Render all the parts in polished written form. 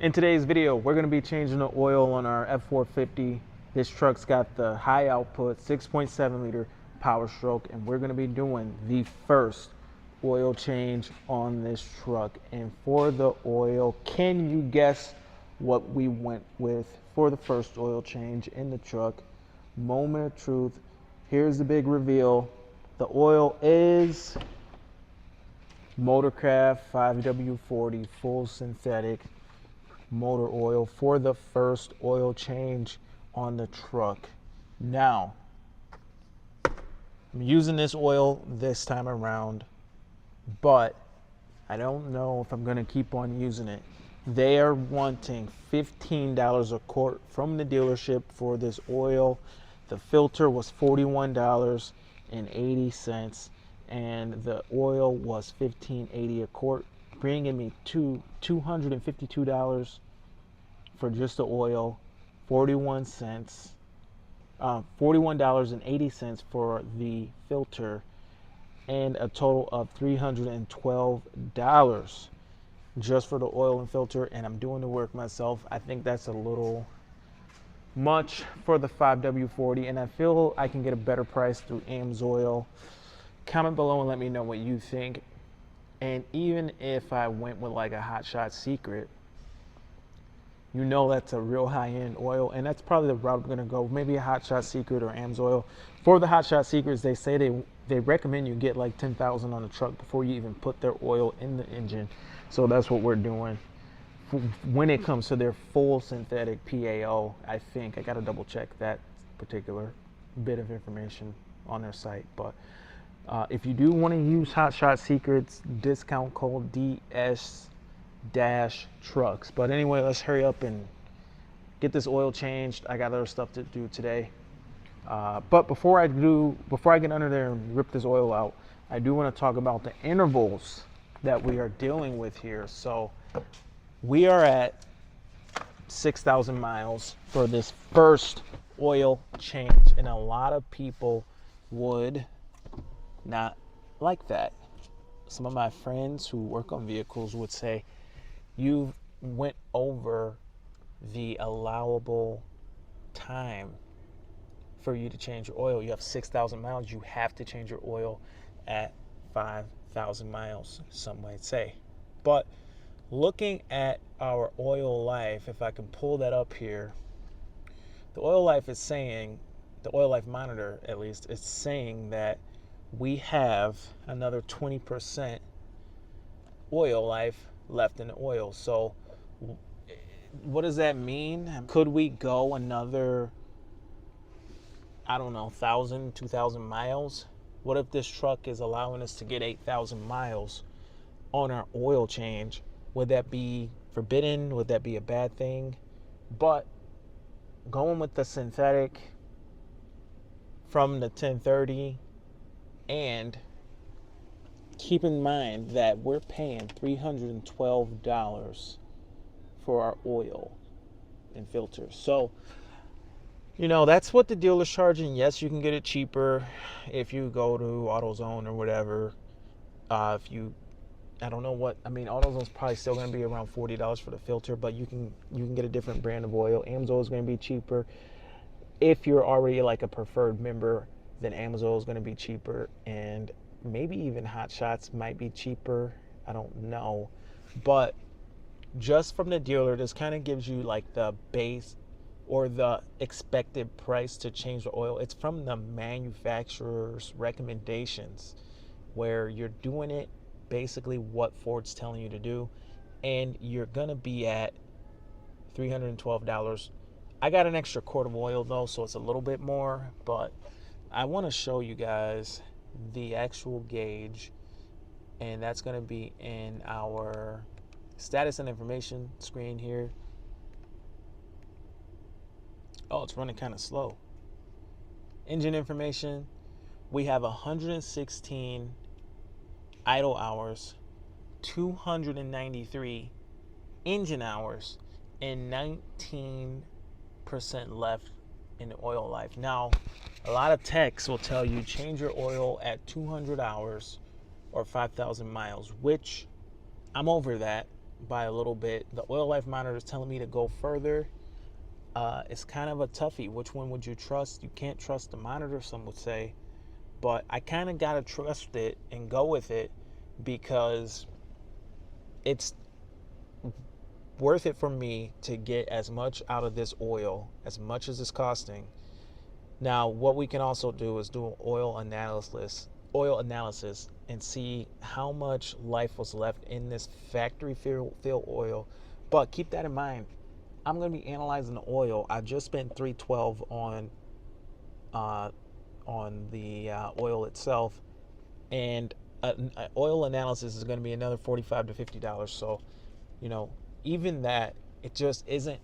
In today's video, we're going to be changing the oil on our F450. This truck's got the high output 6.7 liter Power Stroke, and we're going to be doing the first oil change on this truck. And for the oil, can you guess what we went with for the first oil change in the truck? Moment of truth. Here's the big reveal. The oil is Motorcraft 5W40 full synthetic motor oil for the first oil change on the truck. Now, I'm using this oil this time around, but I don't know if I'm going to keep on using it. They are wanting $15 a quart from the dealership for this oil. The filter was $41.80, and the oil was $15.80 a quart, bringing me to $252 for just the oil, $41.80 for the filter, and a total of $312 just for the oil and filter. And I'm doing the work myself. I think that's a little much for the 5W40, and I feel I can get a better price through AMSOIL. Comment below and let me know what you think. And even if I went with like a Hot Shot Secret, you know that's a real high-end oil, and that's probably the route I'm going to go. Maybe a Hot Shot Secret or AMSOIL. For the Hot Shot Secrets, they say they recommend you get like 10,000 on the truck before you even put their oil in the engine. So that's what we're doing when it comes to their full synthetic PAO. I think I got to double check that particular bit of information on their site. But if you do want to use Hot Shot Secrets, discount code DS-trucks. But anyway, let's hurry up and get this oil changed. I got other stuff to do today. But before I get under there and rip this oil out, I do want to talk about the intervals that we are dealing with here. So we are at 6,000 miles for this first oil change, and a lot of people would not like that. Some of my friends who work on vehicles would say, you went over the allowable time for you to change your oil. You have 6,000 miles. You have to change your oil at 5,000 miles, some might say. But looking at our oil life, if I can pull that up here, the oil life is saying, the oil life monitor at least, is saying that we have another 20% oil life left in the oil. So what does that mean? Could we go another, I don't know, 1,000, 2,000 miles? What if this truck is allowing us to get 8,000 miles on our oil change? Would that be forbidden? Would that be a bad thing? But going with the synthetic from the 1030, and keep in mind that we're paying $312 for our oil and filters. So, you know, that's what the dealer's charging. Yes, you can get it cheaper if you go to AutoZone or whatever. I don't know what, I mean, AutoZone's probably still going to be around $40 for the filter, but you can get a different brand of oil. AMSOIL is going to be cheaper. If you're already like a preferred member, then AMSOIL is going to be cheaper, and maybe even Hot Shots might be cheaper. I don't know. But just from the dealer, this kind of gives you like the base or the expected price to change the oil. It's from the manufacturer's recommendations, where you're doing it basically what Ford's telling you to do, and you're gonna be at $312. I got an extra quart of oil though, so it's a little bit more, but I want to show you guys the actual gauge, and that's going to be in our status and information screen here. Oh, it's running kind of slow. Engine information, we have 116 idle hours, 293 engine hours, and 19% left in the oil life. Now, a lot of techs will tell you change your oil at 200 hours or 5,000 miles, which I'm over that. by a little bit. The oil life monitor is telling me to go further. It's kind of a toughie. Which one would you trust? You can't trust the monitor, some would say, but I kind of got to trust it and go with it because it's worth it for me to get as much out of this oil, as much as it's costing. Now, what we can also do is do an oil analysis and see how much life was left in this factory fill oil. But keep that in mind. I'm going to be analyzing the oil. I just spent $312 on the oil itself, and oil analysis is going to be another $45 to $50. So, even that, it just isn't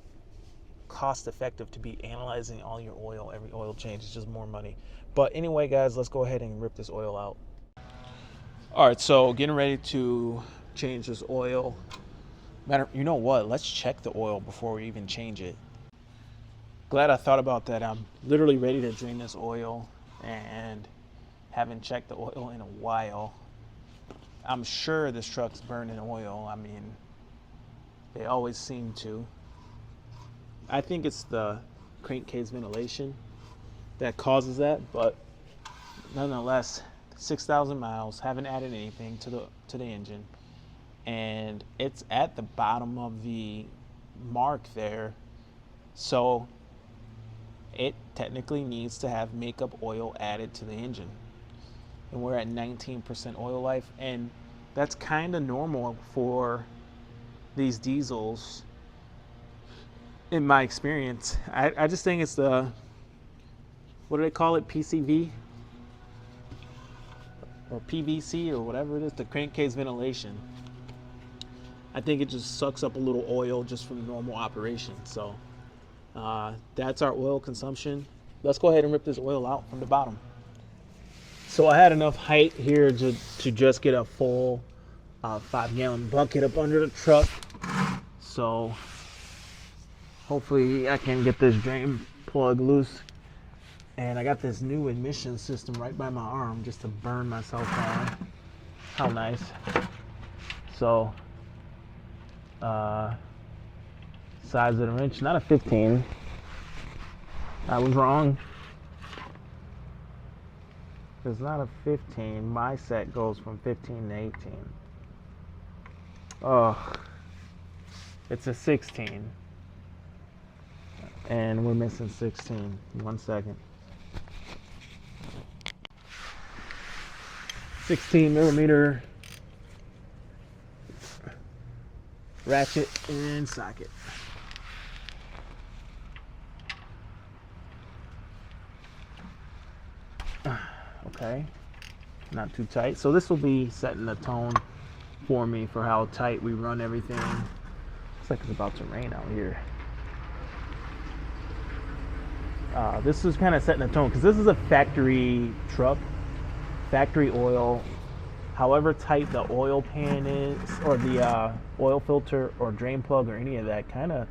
cost effective to be analyzing all your oil. Every oil change is just more money. But anyway, guys, let's go ahead and rip this oil out. All right, so getting ready to change this oil. You know what? Let's check the oil before we even change it. Glad I thought about that. I'm literally ready to drain this oil and haven't checked the oil in a while. I'm sure this truck's burning oil. I mean, they always seem to. I think it's the crankcase ventilation that causes that, but nonetheless, 6,000 miles, haven't added anything to the engine, and it's at the bottom of the mark there, so it technically needs to have makeup oil added to the engine, and we're at 19% oil life, and that's kind of normal for these diesels in my experience. I just think it's the, what do they call it, PCV or PVC or whatever it is, the crankcase ventilation. I think it just sucks up a little oil just from normal operation. So that's our oil consumption. Let's go ahead and rip this oil out from the bottom. So I had enough height here to just get a full 5-gallon bucket up under the truck. So hopefully I can get this drain plug loose. And I got this new emission system right by my arm just to burn myself on. How nice. So, size of the wrench, not a 15. I was wrong. It's not a 15. My set goes from 15 to 18. Oh, it's a 16. And we're missing 16. 1 second. 16 millimeter ratchet and socket. Okay, not too tight. So this will be setting the tone for me for how tight we run everything. Looks like it's about to rain out here. This is kind of setting the tone because this is a factory truck, factory oil. However tight the oil pan is, or the oil filter or drain plug or any of that, kind of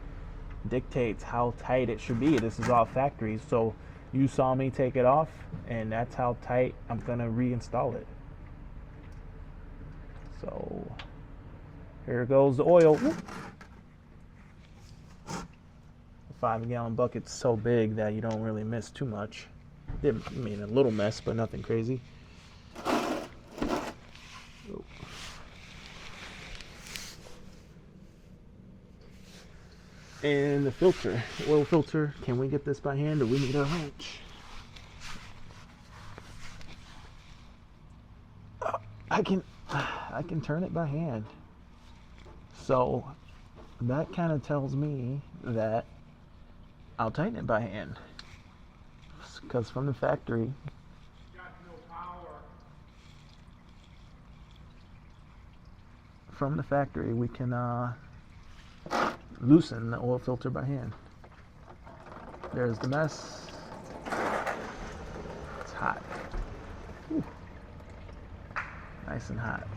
dictates how tight it should be. This is all factory, so you saw me take it off, and that's how tight I'm gonna reinstall it. So here goes the oil. The 5-gallon bucket's so big that you don't really miss too much. I mean, a little mess, but nothing crazy. And the filter, oil filter, can we get this by hand or we need a wrench? I can turn it by hand. So that kind of tells me that I'll tighten it by hand. Because from the factory, got no power. From the factory we can loosen the oil filter by hand. There's the mess. It's hot. Whew. Nice and hot.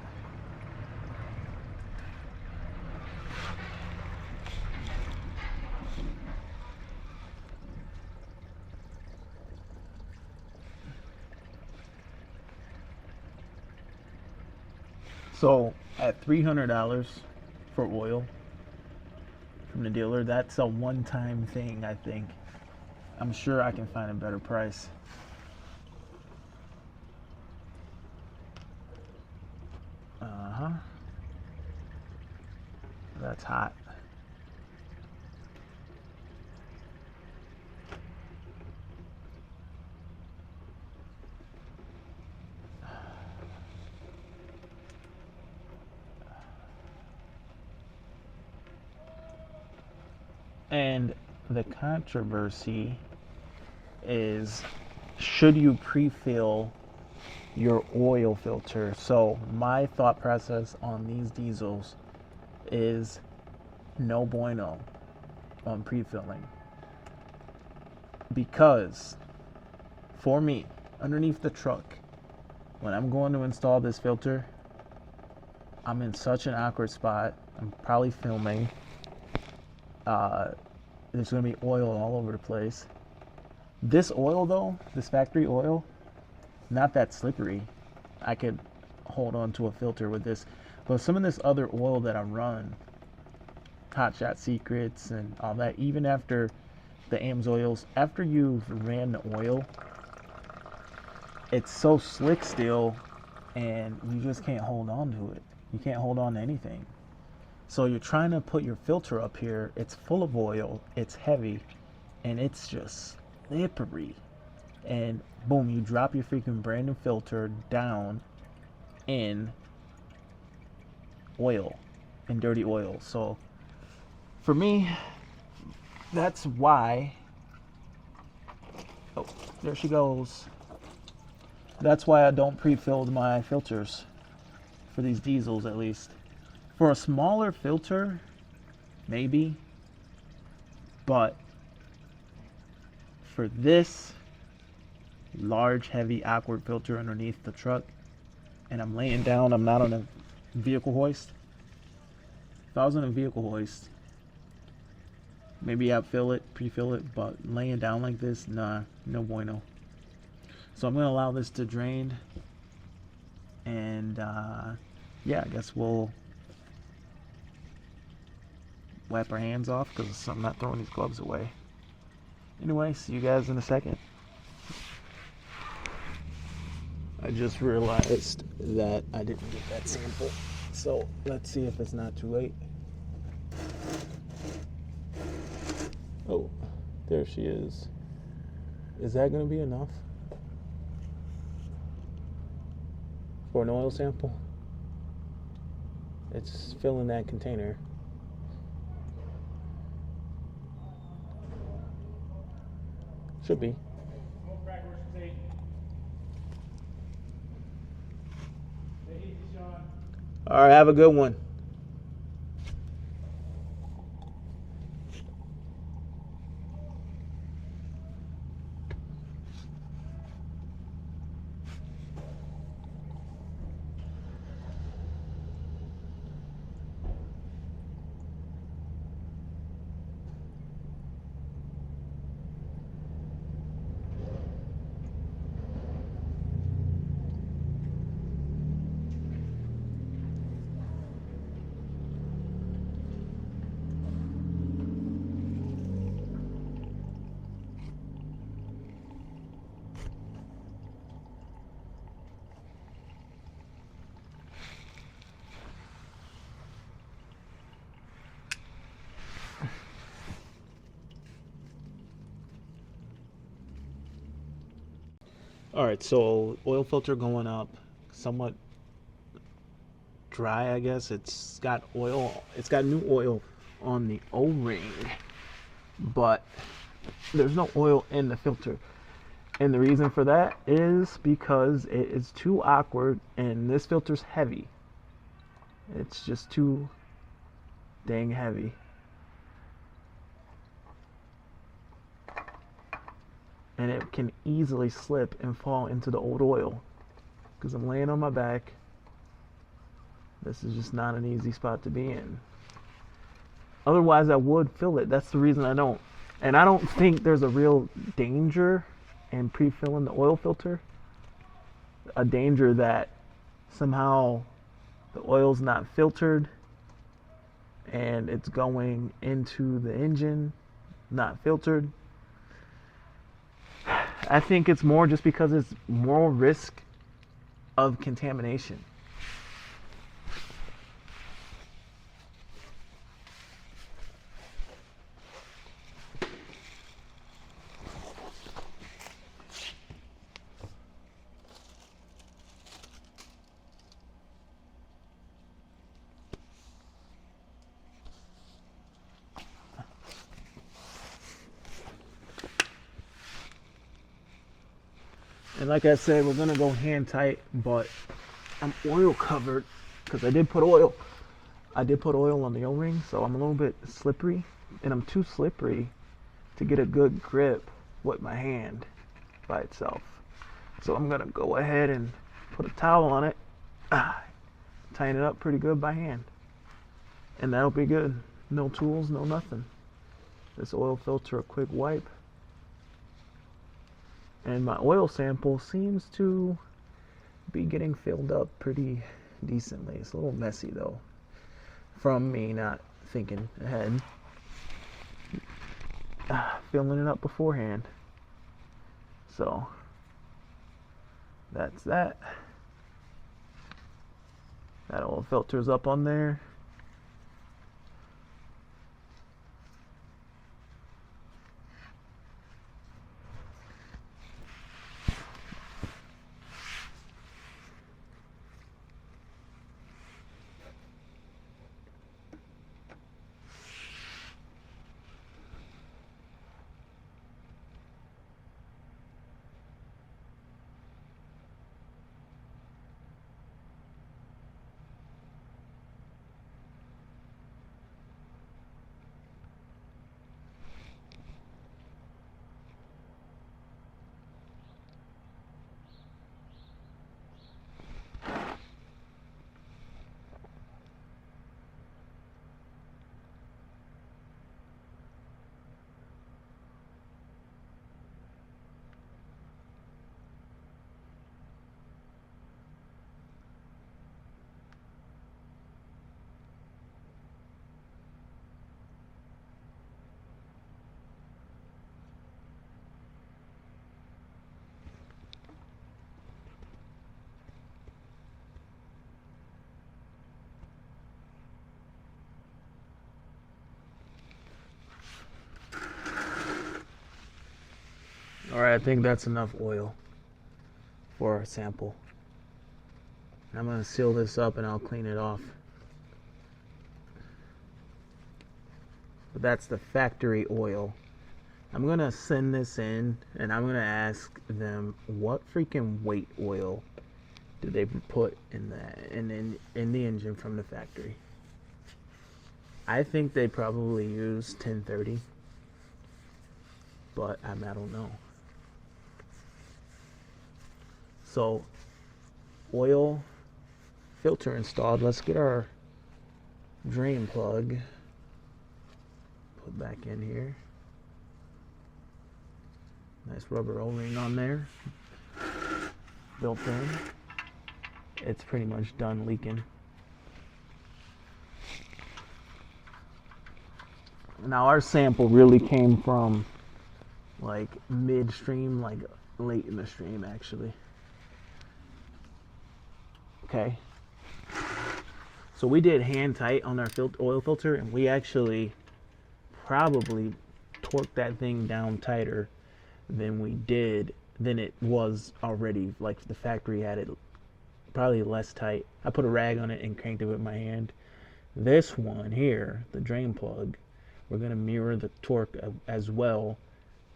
So at $300 for oil from the dealer. That's a one-time thing, I think. I'm sure I can find a better price. Uh-huh. That's hot. And the controversy is, should you pre-fill your oil filter? So my thought process on these diesels is no bueno on pre-filling, because for me, underneath the truck, when I'm going to install this filter, I'm in such an awkward spot. I'm probably filming. There's going to be oil all over the place. This oil though, this factory oil, not that slippery. I could hold on to a filter with this. But some of this other oil that I run, Hot Shot Secrets and all that, even after the AMS oils, after you've ran the oil, it's so slick still, and you just can't hold on to it. You can't hold on to anything. So you're trying to put your filter up here, it's full of oil, it's heavy, and it's just slippery. And boom, you drop your freaking brand new filter down in oil, in dirty oil. So for me, that's why, oh, there she goes. That's why I don't pre-fill my filters for these diesels, at least. For a smaller filter, maybe, but for this large, heavy, awkward filter underneath the truck, and I'm laying down, I'm not on a vehicle hoist. If I was on a vehicle hoist, maybe I'd fill it, pre-fill it, but laying down like this, nah, no bueno. So I'm gonna allow this to drain, and yeah, I guess we'll wipe our hands off because I'm not throwing these gloves away. Anyway, see you guys in a second. I just realized that I didn't get that sample, so let's see if it's not too late. Oh, there she is. Is that going to be enough for an oil sample? It's filling that container. Should be. All right, have a good one. All right, so oil filter going up, somewhat dry, I guess. It's got oil, it's got new oil on the O-ring, but there's no oil in the filter. And the reason for that is because it is too awkward, and this filter's heavy. It's just too dang heavy. And it can easily slip and fall into the old oil because I'm laying on my back. This is just not an easy spot to be in. Otherwise I would fill it. That's the reason I don't. And I don't think there's a real danger in pre-filling the oil filter. A danger that somehow the oil's not filtered and it's going into the engine, not filtered. I think it's more just because it's more risk of contamination. And like I said, we're gonna go hand tight, but I'm oil covered because I did put oil. I did put oil on the O-ring, so I'm a little bit slippery, and I'm too slippery to get a good grip with my hand by itself. So I'm gonna go ahead and put a towel on it, tighten it up pretty good by hand, and that'll be good. No tools, no nothing. This oil filter, a quick wipe. And my oil sample seems to be getting filled up pretty decently. It's a little messy though, from me not thinking ahead. Filling it up beforehand. So that's that. That oil filter's up on there. Alright, I think that's enough oil for our sample. I'm going to seal this up and I'll clean it off. But that's the factory oil. I'm going to send this in and I'm going to ask them what freaking weight oil do they put in the engine from the factory. I think they probably use 1030, but I don't know. So, oil filter installed. Let's get our drain plug put back in here. Nice rubber O-ring on there, built in. It's pretty much done leaking. Now our sample really came from like midstream, like late in the stream actually. Okay. So we did hand tight on our oil filter, and we actually probably torqued that thing down tighter than it was already. Like the factory had it probably less tight. I put a rag on it and cranked it with my hand. This one here, the drain plug, we're going to mirror the torque as well.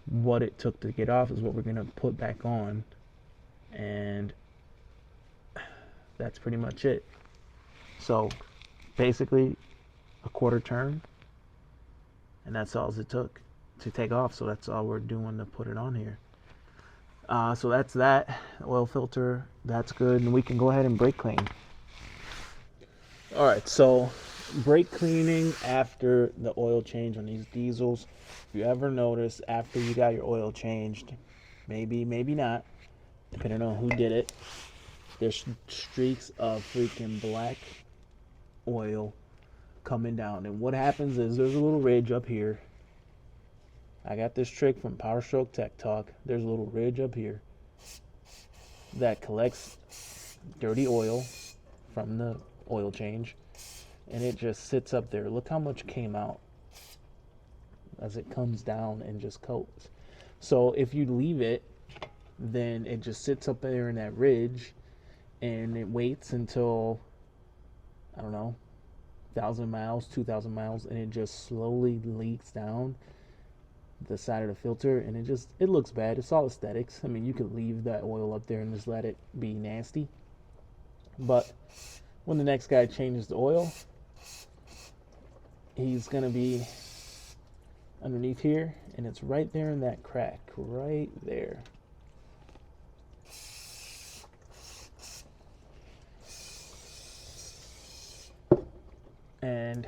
What it took to get off is what we're going to put back on, and that's pretty much it. So basically a quarter turn, and that's all it took to take off. So that's all we're doing to put it on here. So that's that oil filter. That's good, and we can go ahead and brake clean. All right, so brake cleaning after the oil change on these diesels. If you ever notice after you got your oil changed, maybe not, depending on who did it, there's streaks of freaking black oil coming down. And what happens is there's a little ridge up here. I got this trick from Powerstroke Tech Talk. There's a little ridge up here that collects dirty oil from the oil change, and it just sits up there. Look how much came out as it comes down and just coats. So if you leave it, then it just sits up there in that ridge, and it waits until, I don't know, 1,000 miles, 2,000 miles, and it just slowly leaks down the side of the filter, and it looks bad. It's all aesthetics. I mean, you could leave that oil up there and just let it be nasty, but when the next guy changes the oil, he's gonna be underneath here, and it's right there in that crack right there. And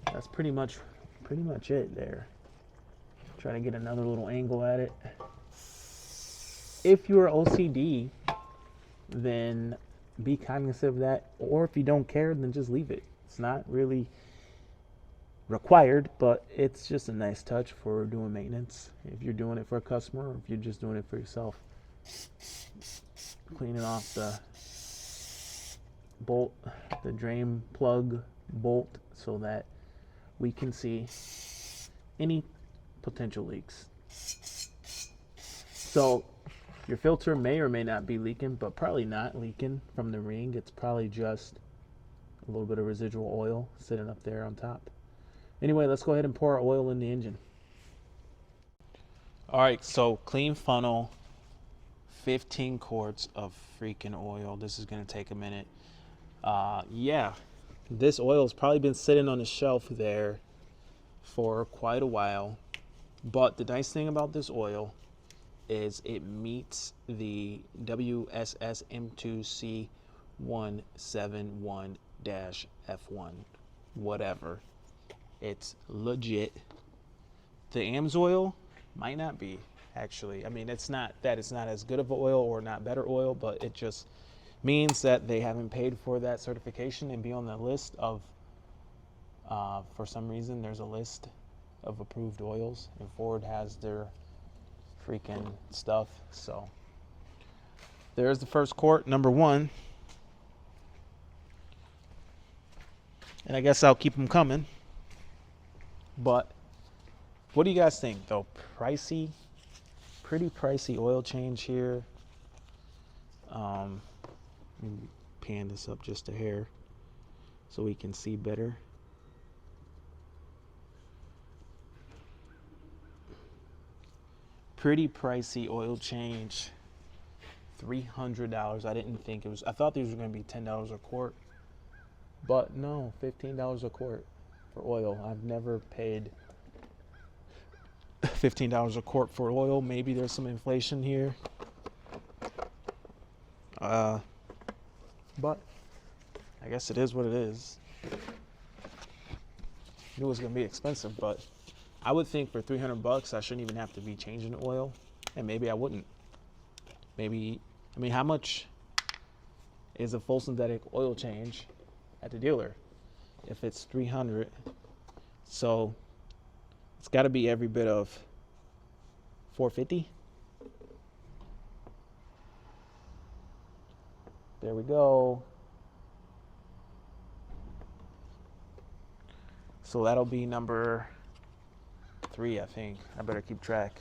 that's pretty much it there. Try to get another little angle at it. If you're OCD, then be cognizant of that. Or if you don't care, then just leave it. It's not really required, but it's just a nice touch for doing maintenance. If you're doing it for a customer, or if you're just doing it for yourself. Cleaning off the bolt, the drain plug bolt, so that we can see any potential leaks. So your filter may or may not be leaking, but probably not leaking from the ring. It's probably just a little bit of residual oil sitting up there on top. Anyway, let's go ahead and pour our oil in the engine. All right, so clean funnel, 15 quarts of freaking oil. This is gonna take a minute. Yeah, this oil has probably been sitting on the shelf there for quite a while, but the nice thing about this oil is it meets the WSS M2C 171-F1, whatever. It's legit. The AMSOIL might not be, actually. I mean, it's not that it's not as good of oil or not better oil, but it just means that they haven't paid for that certification and be on the list of, for some reason, there's a list of approved oils, and Ford has their freaking stuff. So there's the first quart, number one. And I guess I'll keep them coming. But what do you guys think, though? Pricey, pretty pricey oil change here. Let me pan this up just a hair so we can see better. Pretty pricey oil change, $300. I didn't think it was, I thought these were going to be $10 a quart, but no, $15 a quart for oil. I've never paid $15 a quart for oil. Maybe there's some inflation here. But I guess it is what it is. Knew it was going to be expensive, but I would think for $300 I shouldn't even have to be changing the oil, and maybe I wouldn't. Maybe, I mean, how much is a full synthetic oil change at the dealer? If it's $300, so it's got to be every bit of $450. There we go. So that'll be number 3, I think. I better keep track.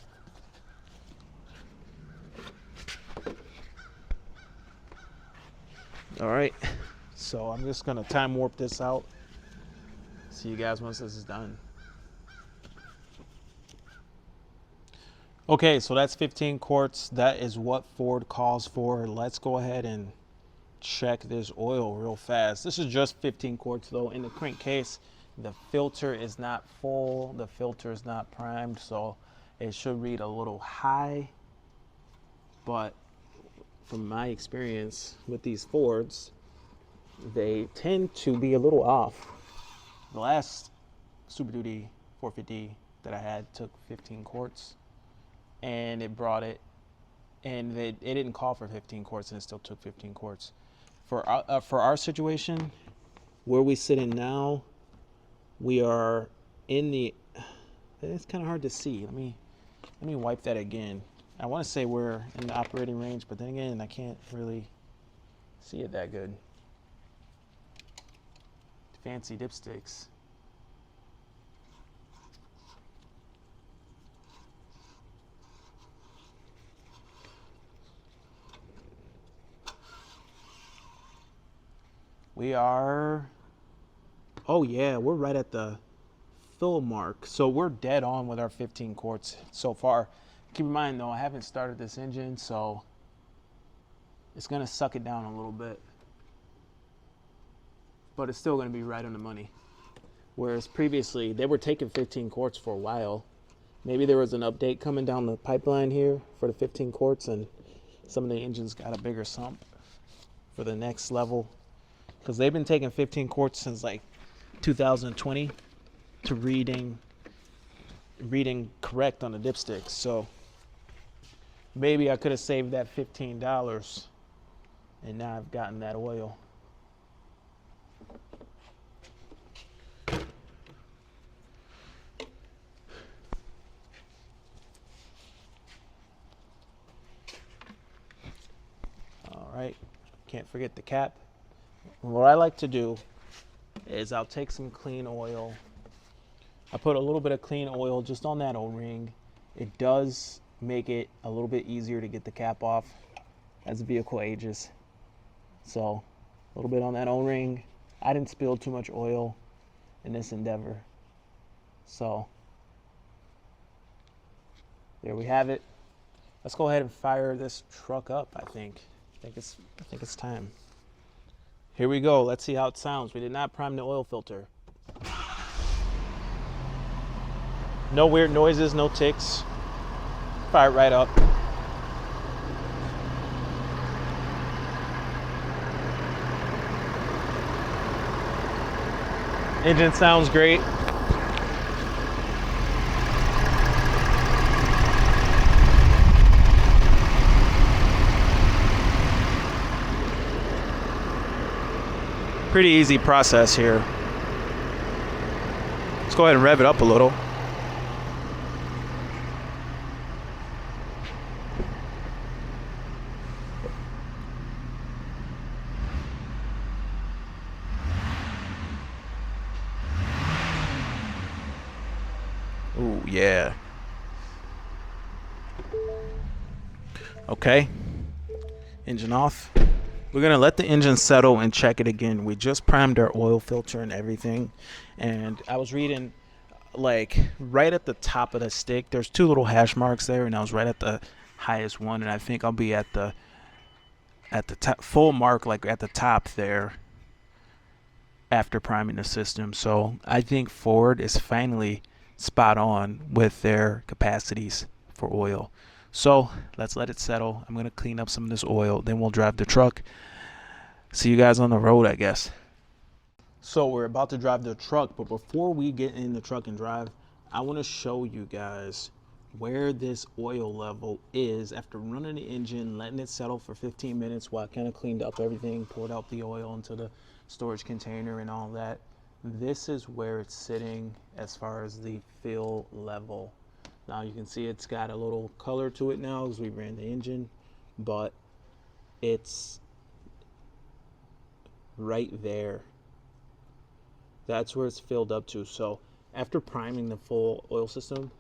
All right. So I'm just gonna time warp this out. See you guys once this is done. Okay, so that's 15 quarts. That is what Ford calls for. Let's go ahead and check this oil real fast. This is just 15 quarts though. In the crankcase, the filter is not full, the filter is not primed, so it should read a little high. But from my experience with these Fords, they tend to be a little off. The last Super Duty 450 that I had took 15 quarts, and it brought it, and it didn't call for 15 quarts, and it still took 15 quarts. for our situation, where we sit in now, we are in the. It's kind of hard to see. Let me wipe that again. I want to say we're in the operating range, but then again, I can't really see it that good. Fancy dipsticks. We are, oh yeah, we're right at the fill mark. So we're dead on with our 15 quarts so far. Keep in mind though, I haven't started this engine, so it's gonna suck it down a little bit. But it's still gonna be right on the money. Whereas previously, they were taking 15 quarts for a while. Maybe there was an update coming down the pipeline here for the 15 quarts, and some of the engines got a bigger sump for the next level. Because they've been taking 15 quarts since like 2020 to reading correct on the dipsticks. So maybe I could have saved that $15 and now I've gotten that oil. All right, can't forget the cap. What I like to do is I'll take some clean oil. I put a little bit of clean oil just on that O-ring. It does make it a little bit easier to get the cap off as the vehicle ages. So a little bit on that O-ring. I didn't spill too much oil in this endeavor. So there we have it. Let's go ahead and fire this truck up, I think it's time. Here we go. Let's see how it sounds. We did not prime the oil filter. No weird noises, no ticks. Fire it right up. Engine sounds great. Pretty easy process here. Let's go ahead and rev it up a little. Ooh, yeah. Okay. Engine off. We're going to let the engine settle and check it again. We just primed our oil filter and everything. And I was reading, like, right at the top of the stick, there's two little hash marks there, and I was right at the highest one. And I think I'll be at the top, full mark, like at the top there after priming the system. So I think Ford is finally spot on with their capacities for oil. So let's let it settle. I'm going to clean up some of this oil. Then we'll drive the truck. See you guys on the road, I guess. So we're about to drive the truck. But before we get in the truck and drive, I want to show you guys where this oil level is after running the engine, letting it settle for 15 minutes while I kind of cleaned up everything, poured out the oil into the storage container and all that. This is where it's sitting as far as the fill level. Now you can see it's got a little color to it now because we ran the engine, but it's right there. That's where it's filled up to. So after priming the full oil system,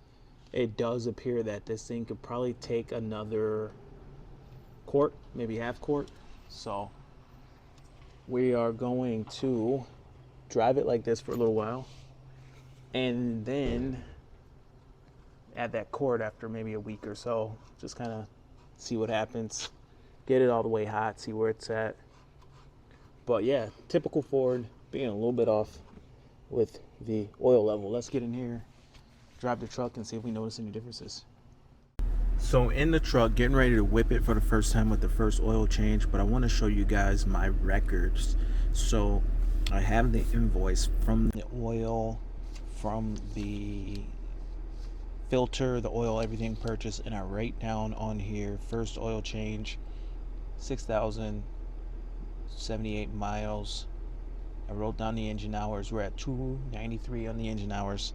it does appear that this thing could probably take another quart, maybe half quart. So we are going to drive it like this for a little while and then add that quart after maybe a week or so. Just kind of see what happens, get it all the way hot, see where it's at. But yeah, typical Ford, being a little bit off with the oil level. Let's get in here, drive the truck, and see if we notice any differences. So in the truck, getting ready to whip it for the first time with the first oil change, but I want to show you guys my records. So I have the invoice from the oil, from the filter, the oil, everything purchased, and I write down on here first oil change 6,000, 78 miles. I wrote down the engine hours. We're at 293 on the engine hours.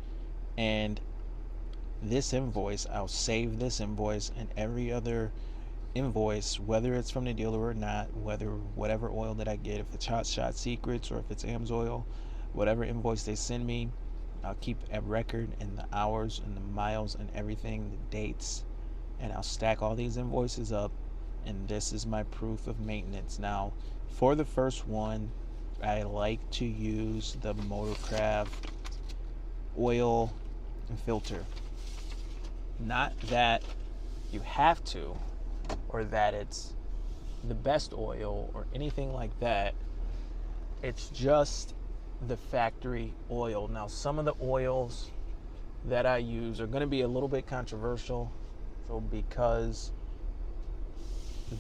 And this invoice, I'll save this invoice and every other invoice, whether it's from the dealer or not, whatever oil that I get, if it's Hot Shot Secrets or if it's AMSOIL, whatever invoice they send me, I'll keep a record and the hours and the miles and everything, the dates, and I'll stack all these invoices up, and this is my proof of maintenance. Now, for the first one, I like to use the motorcraft oil and filter. Not that you have to, or that it's the best oil or anything like that. It's just the factory oil. Now, some of the oils that I use are going to be a little bit controversial, so because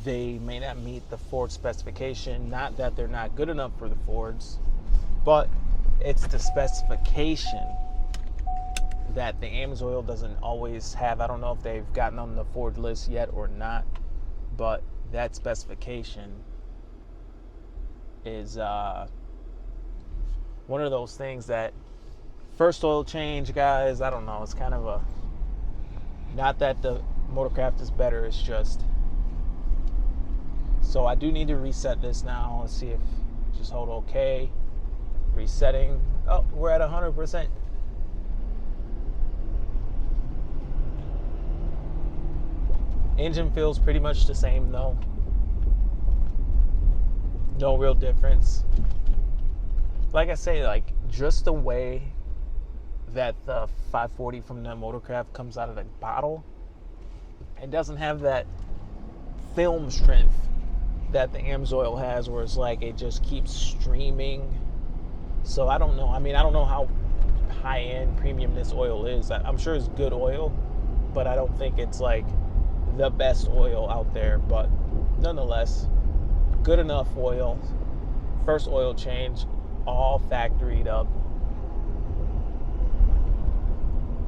they may not meet the Ford specification. Not that they're not good enough for the Fords, but it's the specification that the AMSOIL doesn't always have. I don't know if they've gotten on the Ford list yet or not, but that specification is one of those things that first oil change, guys, I don't know, it's kind of not that the motorcraft is better, it's just, so I do need to reset this now. Let's see if, just hold OK, resetting. Oh, we're at 100%. Engine feels pretty much the same though. No real difference. Like I say, like just the way that the 540 from the motorcraft comes out of the bottle, it doesn't have that film strength that the AMSOIL has, where it's like it just keeps streaming. So I don't know. I mean, I don't know how high-end premium this oil is. I'm sure it's good oil, but I don't think it's like the best oil out there. But nonetheless, good enough oil. First oil change, all factoried up.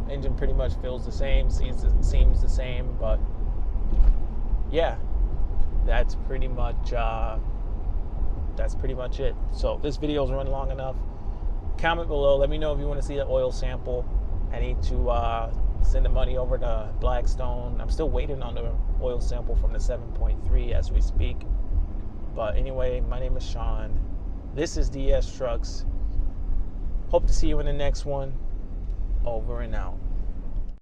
Engine pretty much feels the same, seems the same, but yeah, that's pretty much it. So if this video's run long enough, comment below. Let me know if you want to see the oil sample. I need to send the money over to Blackstone. I'm still waiting on the oil sample from the 7.3 as we speak. But anyway, my name is Sean. This is DS Trucks. Hope to see you in the next one. Over and out.